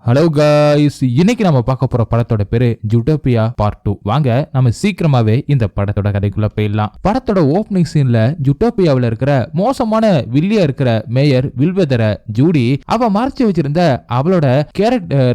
Hello guys, இன்னைக்கு நம்ம பார்க்க போற படத்தோட பேரு ஜூட்டோபியா பார்ட் 2. வாங்க நம்ம சீக்கிரமாவே இந்த படத்தோட கதைக்குள்ள போயிடலாம். படத்தோட ஓப்பனிங் சீன்ல ஜூட்டோபியாவில் இருக்கிற மோசமான வில்லியா இருக்கிற மேயர் வில்வெதர ஜூடி அவ மறைச்சு வச்சிருந்த அவளோட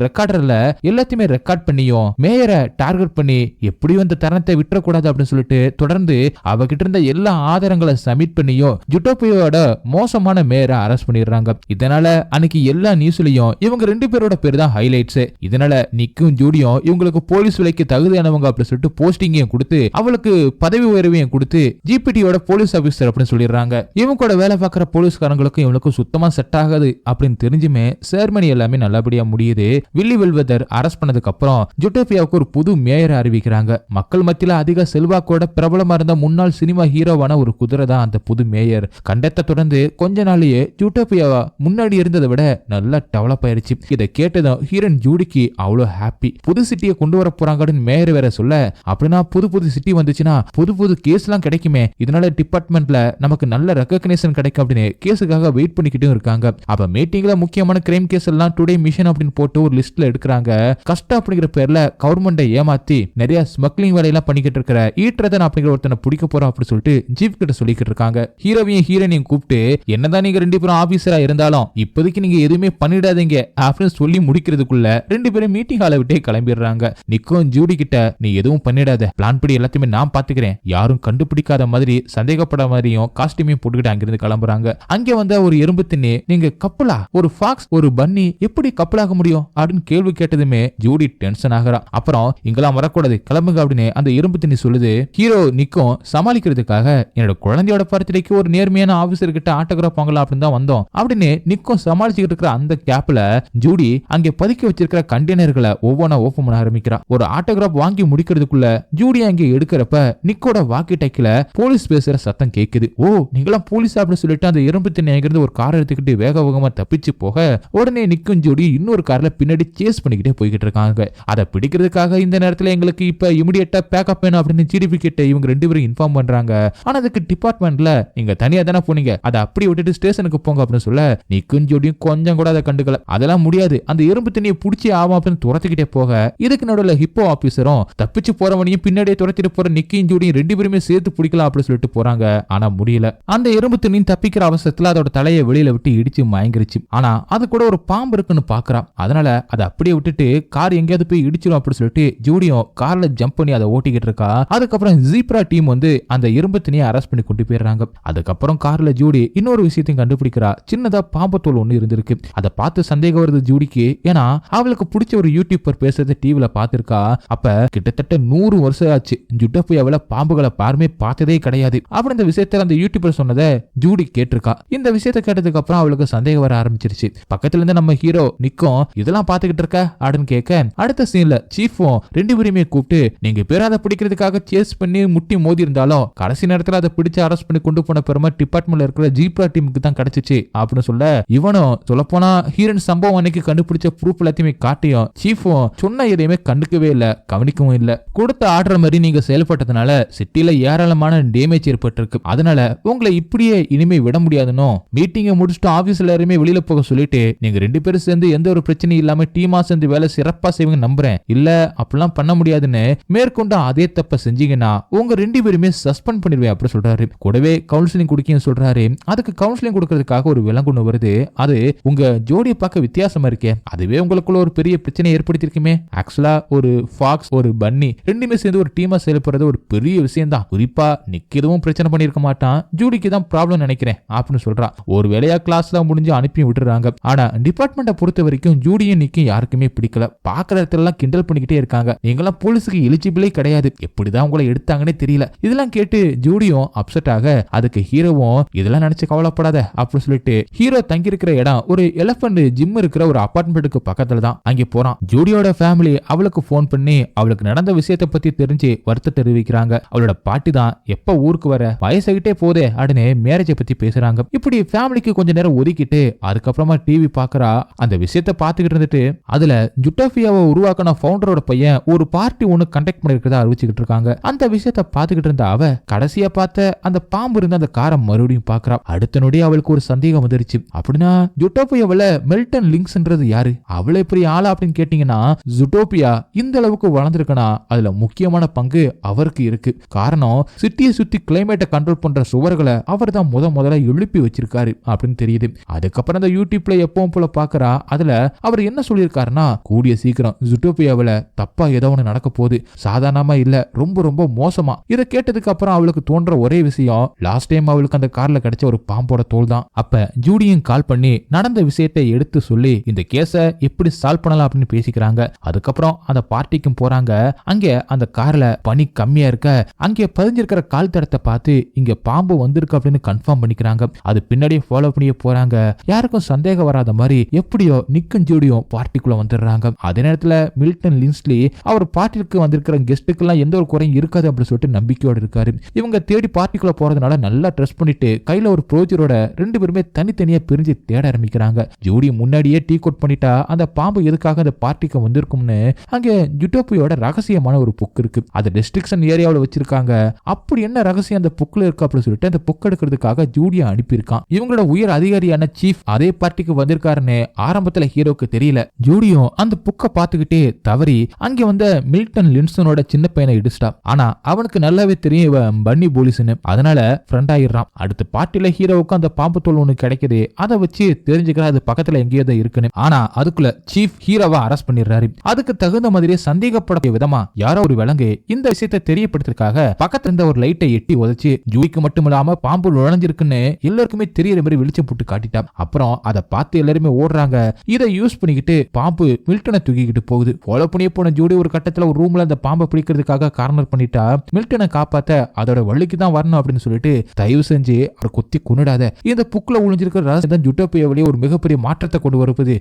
ரெக்கார்டர்ல எல்லாத்தையுமே ரெக்கார்ட் பண்ணியும் மேயரை டார்கெட் பண்ணி எப்படியும் இந்த தருணத்தை விட்டுறக்கூடாது அப்படின்னு சொல்லிட்டு தொடர்ந்து அவகிட்ட இருந்த எல்லா ஆதாரங்களை சப்மிட் பண்ணியும் ஜூட்டோபியாவோட மோசமான மேயரை அரெஸ்ட் பண்ணிடுறாங்க. இதனால அன்னைக்கு எல்லா நியூஸ்லயும் இவங்க ரெண்டு பேரோட பேர் ஹைலைட்ஸ். இதனால நிக்கும் ஜூடியும் இவங்களுக்கு போலீஸ் வேலைக்கு தகுதியானவங்க அப்படி சொல்லிட்டு போஸ்டிங்கையும் கொடுத்து அவளுக்கு பதவி உயர்வையும் கொடுத்து ஜிபிடியோட போலீஸ் ஆபீசர் அப்படின்னு சொல்லிடுறாங்க. இவங்களோட வேலை பார்க்குற போலீஸ்காரங்களுக்கும் இவங்களுக்கும் சுத்தமா செட் ஆகாது அப்படின்னு தெரிஞ்சுமே செர்மனி எல்லாமே நல்லபடியா முடியுது. வில்லி வெல்வெதர் அரெஸ்ட் பண்ணதுக்கு அப்புறம் ஜூட்டோபியாவுக்கு ஒரு புது மேயரை அறிவிக்கிறாங்க. மக்கள் மத்தியில அதிக செல்வாக்கோட பிரபலமா இருந்த முன்னாள் சினிமா ஹீரோவான ஒரு குதிரை தான் அந்த புது மேயர். கண்டத்தை தொடர்ந்து கொஞ்ச நாளையே ஜூட்டோபியாவா முன்னாடி இருந்ததை விட நல்லா டெவலப் ஆயிருச்சு. இதை கேட்டதும் ஹீரோயின் ஜூடிக்கு அவ்வளவு ஹாப்பி. புது சிட்டியை கொண்டு வர போறாங்கன்னு மேயர் வேற சொல்ல, அப்படின்னா புது சிட்டி வந்துச்சுன்னா புது கேஸ் எல்லாம் கிடைக்குமே, இதனால டிபார்ட்மெண்ட்ல நமக்கு நல்ல ரெகக்னிஷன் கிடைக்கும் அப்படின்னு கேஸுக்காக வெயிட் பண்ணிக்கிட்டு இருக்காங்க. அப்ப மீட்டிங்ல முக்கியமான கிரைம் கேஸ் எல்லாம் டுடே மிஷன் அப்படின்னு போட்டு ஒரு லிஸ்ட்ல எடுக்கிறாங்க. கஷ்டம் அப்படிங்கிற பேர்ல கவர்மெண்டை ஏமாத்தி நிறைய ஸ்மக்லிங் வேலையெல்லாம் பண்ணிக்கிட்டு இருக்கிற ஈட்ரதன் அப்படிங்கிற ஒருத்தனை பிடிக்க போறோம் அப்படின்னு சொல்லிட்டு ஜீப் கிட்ட சொல்லிக்கிட்டு இருக்காங்க. ஹீரோவையும் ஹீரோனையும் கூப்பிட்டு என்னதான் நீங்க ரெண்டு பேரும் ஆபீசரா இருந்தாலும் இப்போதைக்கு நீங்க எதுவுமே பண்ணிடாதீங்க அப்படின்னு சொல்லி முடிக்கிறதுக்குள்ள ரெண்டு பேரும் மீட்டிங் ஹாலை விட்டே கிளம்பிடுறாங்க. நிக்கும் ஜூடி கிட்ட நீ எதுவும் பண்ணிடாத, பிளான் படி எல்லாத்தையுமே நான் பாத்துக்கிறேன், யாரும் கண்டுபிடிக்காத மாதிரி சந்தேகப்பட மாதிரியும் காஸ்டியூமையும் போட்டுக்கிட்டு அங்கிருந்து கிளம்புறாங்க. அங்க வந்த ஒரு எறும்பு தின்னி நீங்க கப்பலா, ஒரு ஃபாக்ஸ் ஒரு பன்னி எப்படி கப்பலாக முடியும் அப்படின்னு கேள்வி கேட்டதுமே ஜூடி டென்ஷன் ஆகிறா. அப்புறம் இங்கெல்லாம் வரக்கூடாது கிளம்புங்க அப்படின்னு அந்த எறும்பு தின்னி சொல்லுது. ஹீரோ நிக்கும் சமாளிக்கிறதுக்காக என்னோட குழந்தையோட பர்த்டேக்கு ஒரு நேர்மையான ஆபீசர் கிட்ட ஆட்டோகிராஃப் வாங்கலாம் அப்படின்னு தான் வந்தோம் அப்படின்னு நிக்கும் சமாளிச்சுக்கிட்டு இருக்கிற அந்த கேப்ல ஜூடி அங்கே பதுக்கி வச்சிருக்கிற கண்டெய்னர்களை ஒவ்வொன்னா ஓபன் பண்ண ஆரம்பிக்கிறா. ஒரு ஆட்டோகிராஃப் வாங்கி முடிக்கிறதுக்குள்ள ஜூடி அங்கே எடுக்கிறப்ப நிக்கோட வாக்கி டாக்கில போலீஸ் பேசுற சத்தம் கேக்குது. ஓ நீங்களாம் போலீஸ் அப்படின்னு சொல்லிட்டு அந்த எறும்பு திண்ணை அங்கிருந்து ஒரு கார் எடுத்துக்கிட்டு வேகமா தப்பிச்சு போக உடனே நிக்கும் ஜூடி இன்னொரு கார்ல பின்னாடி சேஸ் பண்ணிக்கிட்டே போய்கிட்டு இருக்காங்க. அதை பிடிக்கிறதுக்காக இந்த நேரத்துல எங்களுக்கு இப்ப இமிடியேட்டா பேக்கப் வேணும் அப்படின்னு ஜிடிபி கிட்ட இவங்க ரெண்டு பேரும் இன்ஃபார்ம் பண்றாங்க. ஆனா அதுக்கு டிபார்ட்மெண்ட்ல நீங்க தனியா தானே போனீங்க, அதை அப்படி விட்டுட்டு ஸ்டேஷனுக்கு போங்க அப்படின்னு சொல்ல நிக்கும் ஜூடியும் கொஞ்சம் கூட அதை கண்டுக்கல. அதெல்லாம் முடியாது, அந்த எறும்பு தண்ணியை புடிச்சு ஆகும் அப்படின்னு துரத்துக்கிட்டே போக இதுக்கு நடுவில் ஹிப்போ ஆபீசரும் தப்பிச்சு போறவனையும் பின்னாடியே துரத்திட்டு போற நிக்கியும் ஜூடியும் ரெண்டு பேருமே சேர்த்து பிடிக்கலாம் அப்படின்னு சொல்லிட்டு போறாங்க. ஆனா முடியல. அந்த எறும்பு தண்ணியும் தப்பிக்கிற அவசரத்துல அதோட தலையை வெளியில விட்டு இடிச்சு மயங்கிருச்சு. ஆனா அது கூட ஒரு பாம்பு இருக்குன்னு பாக்குறான். அதனால அதை அப்படியே விட்டுட்டு கார் எங்கேயாவது போய் இடிச்சிடும் அப்படின்னு சொல்லிட்டு ஜூடியும் கார்ல ஜம்ப் பண்ணி அதை ஓட்டிக்கிட்டு இருக்கா. அதுக்கப்புறம் ஜீப்ரா டீம் வந்து அந்த எறும்பு தண்ணியை அரெஸ்ட் பண்ணி கொண்டு போயிடுறாங்க. அதுக்கப்புறம் கார்ல ஜூடி இன்னொரு விஷயத்தையும் கண்டுபிடிக்கிறா. சின்னதா பாம்பு தோல் ஒண்ணு இருந்திருக்கு. அதை பார்த்து சந்தேகம் வருது ஜூடிக்கு. ஏன்னா அவளுக்கு பிடிச்ச ஒரு யூடியூபர் பேசுறத டிவில பாத்திருக்கா. அப்ப கிட்டத்தட்ட 100 வருஷம் ஆச்சு ஜூட்டோபியாவில பாம்புகளை பாருமே பார்த்ததே கிடையாது அப்படி இந்த விஷயத்துல அந்த யூடியூபர் சொன்னதை ஜூடி கேட்டிருக்கா. இந்த விஷயத்தை கேட்டதுக்கு அப்புறம் அவளுக்கு சந்தேகம் வர ஆரம்பிச்சிருச்சு. பக்கத்துல இருந்து நம்ம ஹீரோ நிக்கும் இதெல்லாம் பாத்துக்கிட்டு இருக்க அப்படின்னு கேட்க அடுத்த சீன்ல சீஃபும் ரெண்டு பேருமே கூப்பிட்டு நீங்க பேர் அதை பிடிக்கிறதுக்காக சேஸ் பண்ணி முட்டி மோதி இருந்தாலும் கடைசி நேரத்துல அதை பிடிச்சு அரெஸ்ட் பண்ணி கொண்டு போன பெருமை டிபார்ட்மெண்ட்ல இருக்கிற ஜீப்ரா டீமுக்கு தான் கிடைச்சிச்சு அப்படின்னு சொல்ல இவனும் சொல்லப்போனா ஹீரோயின் சம்பவம் அன்னைக்கு கண்டுபிடிச்ச ப்ரூஃப் எல்லாத்தையுமே காட்டியும் சீஃபும் சொன்ன எதையுமே கண்டுக்கவே இல்ல, கவனிக்கவும் இல்ல. கொடுத்த ஆர்டர் மாதிரி நீங்க செயல்பட்டதுனால சிட்டில ஏராளமான டேமேஜ் ஏற்பட்டிருக்கு, அதனால உங்களை இப்படியே இனிமே விட முடியாதுன்னு மீட்டிங்கை முடிச்சுட்டு ஆபீஸ்ல எல்லாருமே வெளியில போக சொல்லிட்டு நீங்க ரெண்டு பேரும் சேர்ந்து எந்த ஒரு பிரச்சனையும் இல்லாம டீமா சேர்ந்து வேலை சிறப்பா செய்வீங்க நம்புறேன். இல்ல அப்படிலாம் பண்ண முடியாதுன்னு மேற்கொண்டு அதே தப்ப செஞ்சீங்கன்னா உங்க ரெண்டு பேருமே சஸ்பெண்ட் பண்ணிடுவேன் அப்படி சொல்றாரு. கூடவே கவுன்சிலிங் கொடுக்க சொல்றாரு. அதுக்கு கவுன்சிலிங் கொடுக்கறதுக்காக ஒரு விலங்குன்னு வருது. அது உங்க ஜோடியை பார்க்க வித்தியாசமா இருக்கே, அதுவே உங்களுக்குள்ள ஒரு பெரிய பிரச்சனை ஏற்படுத்திருக்குமே. ஆக்சுவலா ஒரு ஃபாக்ஸ் ஒரு பன்னி ரெண்டுமே சேர்ந்து ஒரு டீமா செயல்படுறது ஒரு பெரிய விஷயம் தான். குறிப்பா நிக் எதுவும் பிரச்சனை பண்ணிருக்க மாட்டான், ஜூடிக்கு தான் ப்ராப்ளம் நினைக்கிறேன் அப்படின்னு சொல்றான். ஒரு வேலையா கிளாஸ்ல முடிஞ்சு அனுப்பி விட்டுறாங்க. ஆனா டிபார்ட்மெண்ட்டை பொறுத்த வரைக்கும் ஜூடியும் நிக்கும் யாருக்குமே பிடிக்கல. பாக்குற இடத்துல எல்லாம் கிண்டல் பண்ணிக்கிட்டே இருக்காங்க. நீங்களாம் போலீஸுக்கு எலிஜிபிளே கிடையாது, எப்படிதான் உங்களை எடுத்தாங்கன்னே தெரியல. இதெல்லாம் கேட்டு ஜூடியும் அப்செட் ஆக அதுக்கு ஹீரோவும் இதெல்லாம் நினைச்சு கவலைப்படாத அப்படின்னு சொல்லிட்டு ஹீரோ தங்கி இருக்கிற இடம் ஒரு எலபென்ட் ஜிம் இருக்கிற ஒரு அபார்ட்மெண்ட்டுக்கு பக்கத்துல தான். அங்கே போறான். ஜூடியோட ஃபேமிலி அவளுக்கு போன் பண்ணி அவளுக்கு நடந்த விஷயத்தை பத்தி தெரிஞ்சு வருத்த தெரிவிக்கிறாங்க. அவளோட பாட்டி தான் எப்ப ஊருக்கு வர, வயசாகிட்டே போதே அப்படின்னு மேரேஜை பத்தி பேசுறாங்க. இப்படி ஃபேமிலிக்கு கொஞ்ச நேரம் ஒதுக்கிட்டு அதுக்கப்புறமா டிவி பாக்குறா. அந்த விஷயத்தை பாத்துக்கிட்டு இருந்துட்டு அதுல ஜூட்டோபியாவை உருவாக்கின ஃபவுண்டரோட பையன் ஒரு பார்ட்டி ஒண்ணு கண்டக்ட் பண்ணிருக்கிறதா அறிவிச்சுக்கிட்டு இருக்காங்க. அந்த விஷயத்தை பாத்துக்கிட்டு இருந்த அவ கடைசியா பார்த்த அந்த பாம்பு இருந்த அந்த காரை மறுபடியும் பாக்குறா. அடுத்த நொடி அவளுக்கு ஒரு சந்தேகம் வந்துருச்சு. அப்படின்னா ஜூட்டோபியாவில மெல்டன் லிங்க்ஸ்ன்றது யாரு, யாரு, அவ்வளவு பெரிய ஆளா அப்படின்னு கேட்டீங்கன்னா ஜூட்டோபியா இந்த அளவுக்கு வளர்ந்துருக்குன்னா அதுல முக்கியமான பங்கு அவருக்கு இருக்கு. காரணம் சிட்டியை சுத்தி கிளைமேட்டை கண்ட்ரோல் பண்ற சுவர்களை அவர் தான் முதல்ல எழுப்பி வச்சிருக்காரு அப்படின்னு தெரியுது. அதுக்கப்புறம் அந்த யூடியூப்ல எப்பவும் போல பாக்குறா. அதுல அவர் என்ன சொல்லியிருக்காருன்னா, கூடிய சீக்கிரம் ஜூட்டோபியாவில தப்பா ஏதோ ஒண்ணு நடக்க போகுது, சாதாரணமா இல்ல, ரொம்ப ரொம்ப மோசமா. இதை கேட்டதுக்கு அப்புறம் அவளுக்கு தோன்ற ஒரே விஷயம், லாஸ்ட் டைம் அவளுக்கு அந்த கார்ல கிடைச்ச ஒரு பாம்போட தோல் தான். அப்ப ஜூடியும் கால் பண்ணி நடந்த விஷயத்தை எடுத்து சொல்லி இந்த கேஸ எப்படி சால்வ் பண்ணலாம் அப்படின்னு பேசிக்கிறாங்க. அதுக்கப்புறம் அந்த பார்ட்டிக்கும் போறாங்க. அங்க அந்த கார்ல பனி கம்மியா இருக்க அங்கே பதிஞ்சிருக்கிற கால் தடத்தை பார்த்து இங்க பாம்பு வந்திருக்கு அப்படின்னு கன்ஃபார்ம் பண்ணிக்கிறாங்க. அது பின்னாடியே ஃபாலோ பண்ணியே போறாங்க. யாருக்கும் சந்தேகம் வராத மாதிரி எப்படியோ நிக்கும் ஜூடியும் பார்ட்டிக்குள்ள வந்துடுறாங்க. அதே நேரத்துல மில்டன் லின்ஸ்லி அவர் பார்ட்டிக்கு வந்திருக்கிற கெஸ்ட்டுக்கு எல்லாம் எந்த ஒரு குறையும் இருக்காது அப்படின்னு சொல்லிட்டு நம்பிக்கையோடு இருக்காரு. இவங்க தேடி பார்ட்டிக்குள்ள போறதுனால நல்லா ட்ரெஸ் பண்ணிட்டு கையில ஒரு ப்ரோஜரோட ரெண்டு பேருமே தனித்தனியா பிரிஞ்சு தேட ஆரம்பிக்கிறாங்க. ஜூடி முன்னாடியே டீ கோட் பண்ணிட்டா அந்த பாம்பு எதுக்காக அந்த பார்ட்டிக்கு வந்திருக்கும்னு அங்க யூட்டோபியாவோட ரகசியமான ஒரு புக் இருக்கு. அது ரெஸ்ட்ரிக்ஷன் ஏரியாவில் வச்சிருக்காங்க. அப்படி என்ன ரகசியம் அந்த புக்ல இருக்கு அப்படின்னு சொல்லிட்டு அந்த புக் எடுக்கிறதுக்காக ஜூடியா அனுப்பியிருக்கான். இவங்களோட உயர் அதிகாரியான சீஃப் அதே பார்ட்டிக்கு வந்திருக்காருன்னு ஆரம்பத்துல ஹீரோக்கு தெரியல. ஜூடியும் அந்த புக்கை பார்த்துக்கிட்டே தவறி அங்க வந்த மில்டன் லின்சனோட சின்ன பையனை இடிச்சிட்டா. ஆனா அவனுக்கு நல்லாவே தெரியும் இவன் பன்னி போலீஸ்னு. அதனால ஃப்ரெண்ட் ஆயிடுறான். அடுத்த பார்ட்டில ஹீரோவுக்கு அந்த பாம்பு தோல் ஒண்ணு கிடைக்குது. அதை வச்சு தெரிஞ்சுக்கிற அது பக்கத்துல எங்கேயோ தான் இருக்குன்னு. ஆனா அதுக்குள்ள சீஃப் ஹீரோவை அரெஸ்ட் பண்ணிடுறாரு. அதுக்கு தகுந்த மாதிரியே சந்தேகப்பட விதமா யாரோ ஒரு விலங்கு இந்த விஷயத்தை தெரியப்படுத்துறதுக்காக பக்கத்துல இருந்த ஒரு லைட்டை எட்டி உதச்சு ஜூடிக்கு மட்டும் இல்லாம பாம்பு நுழைஞ்சிருக்குன்னு எல்லாருக்குமே தெரியற மாதிரி வெளிச்சம் போட்டு காட்டிட்டா. அப்புறம் அதை பார்த்து எல்லாருமே ஓடுறாங்க. இதை யூஸ் பண்ணிக்கிட்டு பாம்பு மில்டனை தூக்கிக்கிட்டு போகுது. ஃபாலோ பண்ணியே போன ஜூடி ஒரு கட்டத்துல ஒரு ரூம்ல அந்த பாம்பை பிடிக்கிறதுக்காக கார்னர் பண்ணிட்டா. மில்டனை காப்பாத்த அதோட வள்ளிக்கு தான் வரணும் அப்படின்னு சொல்லிட்டு தயவு செஞ்சு அவரை குத்தி கொன்னுடாத, இந்த புக்ல ஒளிஞ்சிருக்கிற ரகசியம் யூட்டோபியாவிலேயே ஒரு மிகப்பெரிய மாற்றத்தை கொண்டு வருவது,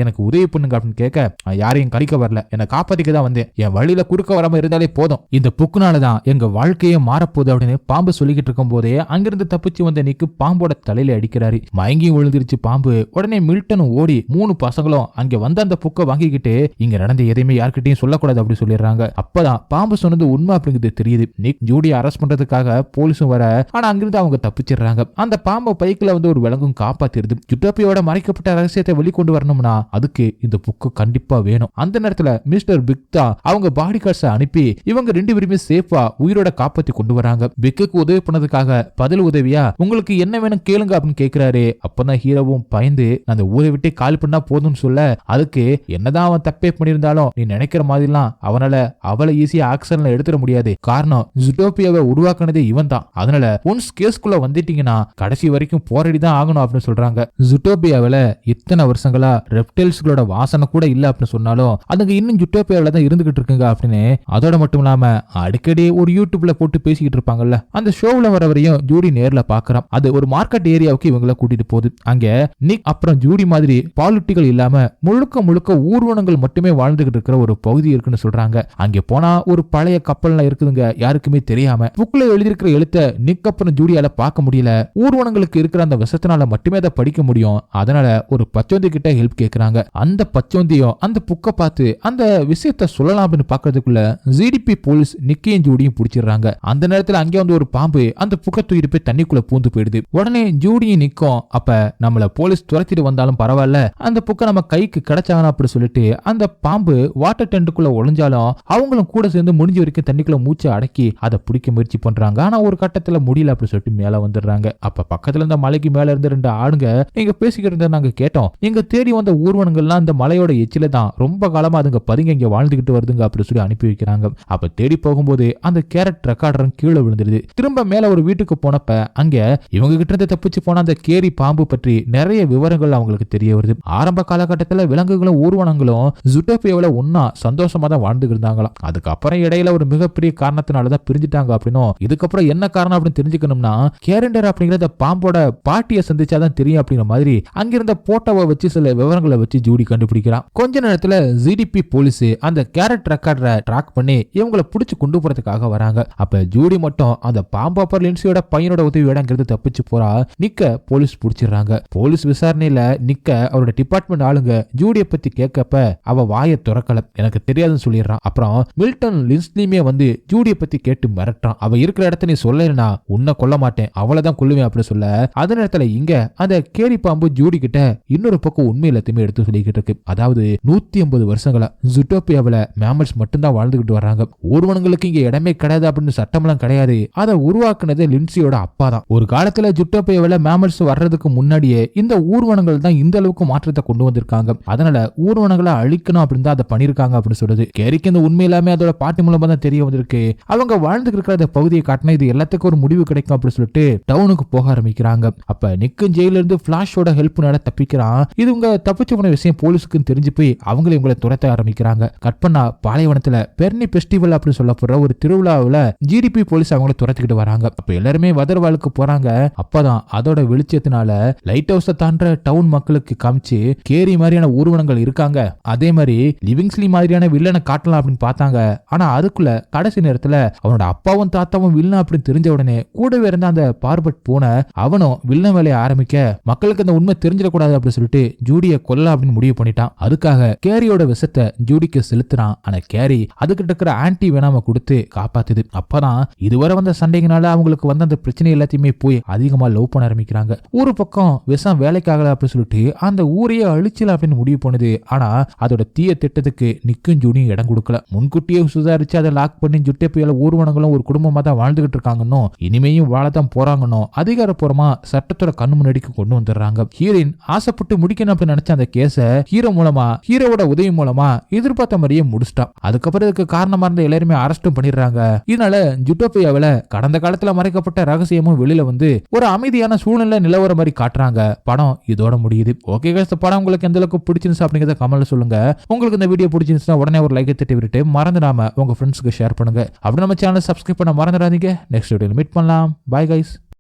எனக்கு உதவி பண்ணுங்க அப்படின்னு கேட்க, யாரையும் கடிக்க வரல, என்னை காப்பாத்திக்க தான் வந்தேன், என் வழியில குறுக்க வராம இருந்தாலே போதும், இந்த புக்குனாலதான் எங்க வாழ்க்கையே மாறப்போகுது அப்படின்னு பாம்பு சொல்லிக்கிட்டு இருக்கும் போதே அங்கிருந்து தப்பிச்சு வந்த நிக்கு பாம்போட தலையில அடிக்கிறாரு. மயங்கி விழுந்துருச்சு பாம்பு. உடனே மில்டனும் ஓடி 3 பசங்களும் அங்க வந்த அந்த புக்கை வாங்கிக்கிட்டு இங்க நடந்த எதையுமே யார்கிட்டையும் சொல்லக்கூடாது அப்படி சொல்லிடுறாங்க. அப்பதான் பாம்பு சொன்னது உண்மை அப்படிங்கிறது தெரியுது. நிக் ஜூடியை அரெஸ்ட் பண்றதுக்காக போலீஸும் வர, ஆனா அங்கிருந்து அவங்க தப்பிச்சிடுறாங்க. அந்த பாம்பை பைக்குல வந்து ஒரு விலங்கும் காப்பாத்திருது. யூட்டோபியாவோட மறைக்கப்பட்ட ரகசியத்தை வெளிக்கொண்டு வரணும்னா அதுக்கு இந்த புக்கு கண்டிப்பா வேணும். அந்த நேரத்துல மிஸ்டர் பிக்தா அவங்க பாடி கார்ட்ஸ அனுப்பி இவங்க 2 பேருமே சேஃபா உயிரோட காப்பாத்தி கொண்டு வராங்க. பிக்குக்கு உதவி பண்ணதுக்காக பதில் உதவியா உங்களுக்கு என்ன வேணும் கேளுங்க அப்படின்னு கேக்குறாரு. அப்பதான் ஹீரோவும் பயந்து அந்த ஊரை விட்டு கால் பண்ணா போதும்னு சொல்ல, அதுக்கு என்னதான் அவன் தப்பே பண்ணியிருந்தாலும் நீ நினைக்கிற மாதிரிலாம் அவனால அவளை ஈஸியா ஆக்சன்ல எடுத்துட முடியாது. காரணம் ஜூட்டோபியாவை உருவாக்குனதே இவன் தான். அதனால ஒன்ஸ் கேஸ்குள்ள வந்துட்டீங்கன்னா கடைசி வரைக்கும் போராடி தான் ஆகணும் அப்படின்னு சொல்றாங்க. ஜூட்டோபியாவில இத்தனை வருஷங்களா ரெப்டைல்ஸ்களோட வாசனை கூட இல்ல அப்படின்னு சொன்னாலும் அதுங்க இன்னும் ஜூட்டோபியாவில தான் இருந்துகிட்டு இருக்குங்க அப்படின்னு. அதோட மட்டும் இல்லாம அடிக்கடி ஒரு யூடியூப்ல போட்டு பேசிக்கிட்டு இருப்பாங்கல்ல, அந்த ஷோவில் வரவரையும் ஜூடி நேர்ல பாக்குறான். அது ஒரு மார்க்கெட் ஏரியாவுக்கு இவங்கள கூட்டிட்டு போகுது. அங்க நிக் அப்புறம் ஜூடி மாதிரி பாலிட்டிகள் இல்லாம முழுக்க ஊர்வனங்கள் மட்டுமே வாழ்ந்துகிட்டு இருக்கிற ஒரு பகுதி இருக்குன்னு சொல்றாங்க. அங்க போனா ஒரு பழைய கப்பல்ல இருக்குதுங்க, யாருக்குமே தெரியாம. புக்ல எழுதியிருக்கிற எழுத்த நிக் அப்புறம் ஜூடியால பார்க்க முடியல. ஊர்வனங்களுக்கு இருக்கிற அந்த விஷத்தினால மட்டுமே அதை படிக்க முடியும். அதனால ஒரு பச்சோந்தி கிட்ட ஹெல்ப் கேக்குறாங்க. அந்த பச்சோந்தியும் அந்த புக்கை பார்த்து அந்த விஷயத்த சொல்லலாம் அப்படின்னு பாக்குறதுக்குள்ள ஜிடிபி போலீஸ் நிக்கையும் ஜூடியும் பிடிச்சிடுறாங்க. அந்த நேரத்துல அங்கே வந்து ஒரு பாம்பு அந்த புக்கை தூக்கிட்டு போய் தண்ணிக்குள்ள பூந்து போயிடுது. உடனே ஜூடியும் நிக்கும், அப்ப நம்மள போலீஸ் துரத்திட்டு வந்தாலும் பரவாயில்ல, அந்த புக்கை நம்ம கைக்கு கிடைச்சாங்க அப்படி சொல்லிட்டு அந்த பாம்பு வாட்டர் டென்ட்டுக்குள்ள ஒளிஞ்சாலும் அவங்களும் கூட சேர்ந்து முடிஞ்ச வரைக்கும் தண்ணிக்குள்ள மூச்சை அடக்கி அதை பிடிக்க முயற்சி பண்றாங்க. ஆனா ஒரு கட்டத்துல முடியல அப்படி சொல்லிட்டு மேல வந்துடுறாங்க. அப்ப பக்கத்துல இருந்த மலைக்கு மேல இருந்து 2 ஆடுங்க நீங்க பேசிக்கிட்டு இருந்தா நாங்க கேட்டோம், நீங்க தேடி வந்த ஊர்வனங்கள்லாம் இந்த மலையோட எச்சில தான் ரொம்ப காலமா அதுங்க பதுங்க இங்க வாழ்ந்துகிட்டு வருதுங்க அப்படி சொல்லி அனுப்பி வைக்கிறாங்க. அப்ப தேடி போகும்போது அந்த கேரட் ரெக்கார்டரும் கீழே விழுந்துருது. திரும்ப மேல ஒரு வீட்டுக்கு போனப்ப அங்க இவங்க கிட்ட இருந்து தப்பிச்சு போன அந்த கேரி பாம்பு பற்றி நிறைய விவரங்கள் அவங்களுக்கு தெரிய வருது. ஆரம்ப காலகட்டத்துல விலங்குகளும் ஊர்வனங்களும் ஜூட்டோபியாவில ஒன்னா சந்தோஷமா தான் வாழ்ந்துட்டு இருந்தாங்களாம். அதுக்கப்புறம் இடையில ஒரு மிகப்பெரிய காரணத்தினாலதான் பிரிஞ்சுட்டாங்க அப்படின்னும், இதுக்கப்புறம் என்ன காரணம் அப்படின்னு தெரிஞ்சுக்கணும்னா கேரண்டர் அப்படிங்கிற பாம்போட பாட்டியை சந்திச்சாதான் தெரியும் அப்படிங்கிற மாதிரி அங்கிருந்த போட்டோவை வச்சு சில விவரங்களை வச்சு ஜூடி கண்டுபிடிக்கிறான். கொஞ்ச நேரத்துல ஜிடிபி போலீஸ் அந்த கேரட் ரெக்கார்டரை ட்ராக் பண்ணி இவங்களை பிடிச்சு கொண்டு போறதுக்காக வராங்க. அப்ப ஜூடி மட்டும் அந்த பாம்பாப்பர் லின்சியோட பையனோட உதவியோட அங்கிருந்து தப்பிச்சு போறா. நிக்க போலீஸ் பிடிச்சிடுறாங்க. போலீஸ் விசாரணையில நிக்க அவரோட டிபார்ட்மெண்ட் ஆளுங்க ஜூடியை பத்தி கேட்கப்ப அவ வாயை துறக்கல, எனக்கு தெரியாதுன்னு சொல்லிடுறான். அப்புறம் மில்டன் லின்ஸ்லியுமே வந்து ஜூடியை பத்தி கேட்டு மிரட்டான். அவ இருக்கிற இடத்த நீ சொல்லலைன்னா உன்னை கொல்ல மாட்டேன், அவளதான் கொல்லுவேன் அப்படி சொல்ல, அதே நேரத்துல இங்க அந்த கேரி பாம்பு ஜூடி கிட்ட இன்னொரு பக்கம் உண்மை எல்லாத்தையுமே எடுத்து எடுத்து சொல்லிக்கிட்டு இருக்கு. அதாவது 150 வருஷங்களா ஜூட்டோபியாவில மேமல்ஸ் மட்டும்தான் வாழ்ந்துகிட்டு வர்றாங்க. ஊர்வனங்களுக்கு இங்க இடமே கிடையாது அப்படின்னு சட்டமெல்லாம் கிடையாது. அதை உருவாக்குனது லின்சியோட அப்பா தான். ஒரு காலத்துல ஜூட்டோபியாவில மேமல்ஸ் வர்றதுக்கு முன்னாடியே இந்த ஊர்வனங்கள் தான் இந்த அளவுக்கு மாற்றத்தை கொண்டு வந்திருக்காங்க. அதனால ஊர்வனங்களை அழிக்கணும் அப்படின்னு தான் அதை பண்ணிருக்காங்க அப்படின்னு சொல்லுது. கேரிக்கு இந்த உண்மை எல்லாமே அதோட பாட்டி மூலமா தான் தெரிய வந்திருக்கு. அவங்க வாழ்ந்துட்டு இருக்கிற பகுதியை காட்டினா இது எல்லாத்துக்கும் ஒரு முடிவு கிடைக்கும் அப்படின்னு சொல்லிட்டு டவுனுக்கு போக ஆரம்பிக்கிறாங்க. அப்ப நிக்கும் ஜெயில இருந்து பிளாஷோட ஹெல்ப் நட தப்பிக்கிறான். இது உங்க தப்பிச்சு போன விஷயம் போலீஸுக்கு தெரிஞ்சு போய் அவங்களே உங்களை துரத்த ஆரம்பிக்கிறாங்க. கட் பண்ணா பாலைவனத்துல பெர்னி பெஸ்டிவல் அப்படின்னு சொல்லப்படுற ஒரு திருவிழாவுல ஜிடிபி போலீஸ் அவங்கள துரத்திக்கிட்டு வராங்க. அப்ப எல்லாருமே வதர்வாலுக்கு போறாங்க. அப்பதான் அதோட வெளிச்சத்தினால லைட் ஹவுஸ தாண்ட டவுன் மக்களுக்கு காமிச்சு கேரி மாதிரியான ஊர்வனங்கள் இருக்காங்க. அதே மாதிரி லிவிங்ஸ்லி மாதிரியான வில்லனை காட்டலாம் அப்படின்னு பார்த்தாங்க. ஆனா அதுக்குள்ள கடைசி நேரத்துல அவனோட அப்பாவும் தாத்தாவும் வில்லன் அப்படின்னு தெரிஞ்ச உடனே கூடவே இருந்த அந்த பார்பட் பூனை அவனும் வில்லன் வேலையை ஆரம்பிக்க மக்களுக்கு அந்த உண்மை தெரிஞ்சிடக்கூடாது அப்படின்னு சொல்லிட்டு ஜூடிய கொல்ல அப்படின்னு முடிவு பண்ணிட்டான். அதுக்காக கேரியோட விஷத்தை ஜூடிக்கு செலுத்துறான். ஆனா கேரி அதுகிட்ட இருக்கிற ஆன்டி வேணாம கொடுத்து காப்பாத்துது. அப்பதான் இதுவரை வந்த சண்டைகளால அவங்களுக்கு வந்த அந்த பிரச்சனை எல்லாத்தையுமே போய் அதிகமா லவ் பண்ண ஆரம்பிக்கிறாங்க. ஒரு பக்கம் விஷம் வேலைக்காகல அப்படின்னு சொல்லிட்டு அந்த ஊரையே அழிச்சல அப்படின்னு முடிவு பண்ணுது. ஆனா அதோட தீய திட்டத்துக்கு நிக்கும் ஜூடியும் இடம் கொடுக்கல. முன்கூட்டியே சுதாரிச்சு அதை லாக் பண்ணி ஜூட்டோபியால ஊர்வனங்களும் ஒரு குடும்பமா தான் வாழ்ந்துகிட்டு இருக்காங்கன்னு இனிமேயும் வாழத்தான் போறாங்கன்னு அதிகாரப்பூர்வமா சட்டத்தோட கண்ணு முன்னாடிக்கு கொண்டு வந்துடுறாங்க. ஹீரோயின் ஆசைப்பட்டு முடிக்கணும் அப்படின்னு நினைச்ச அந்த கேஸ ஹீரோ மூலமா ஹீரோவோட உதவி மூலமா எதிர்பார்த்த மாதிரியே முடிச்சிட்டான். அதுக்கப்புறம் இதுக்கு காரணமா இருந்த எல்லாருமே அரெஸ்டும் பண்ணிடுறாங்க. இதனால ஜூட்டோபியாவில கடந்த காலத்துல மறைக்கப்பட்ட ரகசியமும் வெளியில வந்து ஒரு அமைதியான சூழ்நிலை நிலவர மாதிரி காட்டுறாங்க. படம் இதோட முடியுது. ஓகே गाइस, இந்த படம் உங்களுக்கு எந்த அளவுக்கு பிடிச்சிருந்துச்சு அப்படிங்கறத கமெண்ட்ல சொல்லுங்க. உங்களுக்கு இந்த வீடியோ பிடிச்சிருந்துச்சுன்னா உடனே ஒரு லைக் தட்டி விட்டுட்டு மறந்துடாம உங்க ஃப்ரெண்ட்ஸ்க்கு ஷேர் பண்ணுங்க. அப்படி நம்ம சேனலை சப்ஸ்கிரைப் பண்ண மறந்துடாதீங்க. நெக்ஸ்ட் வீடியோல மீட் பண்ணலாம். By guys.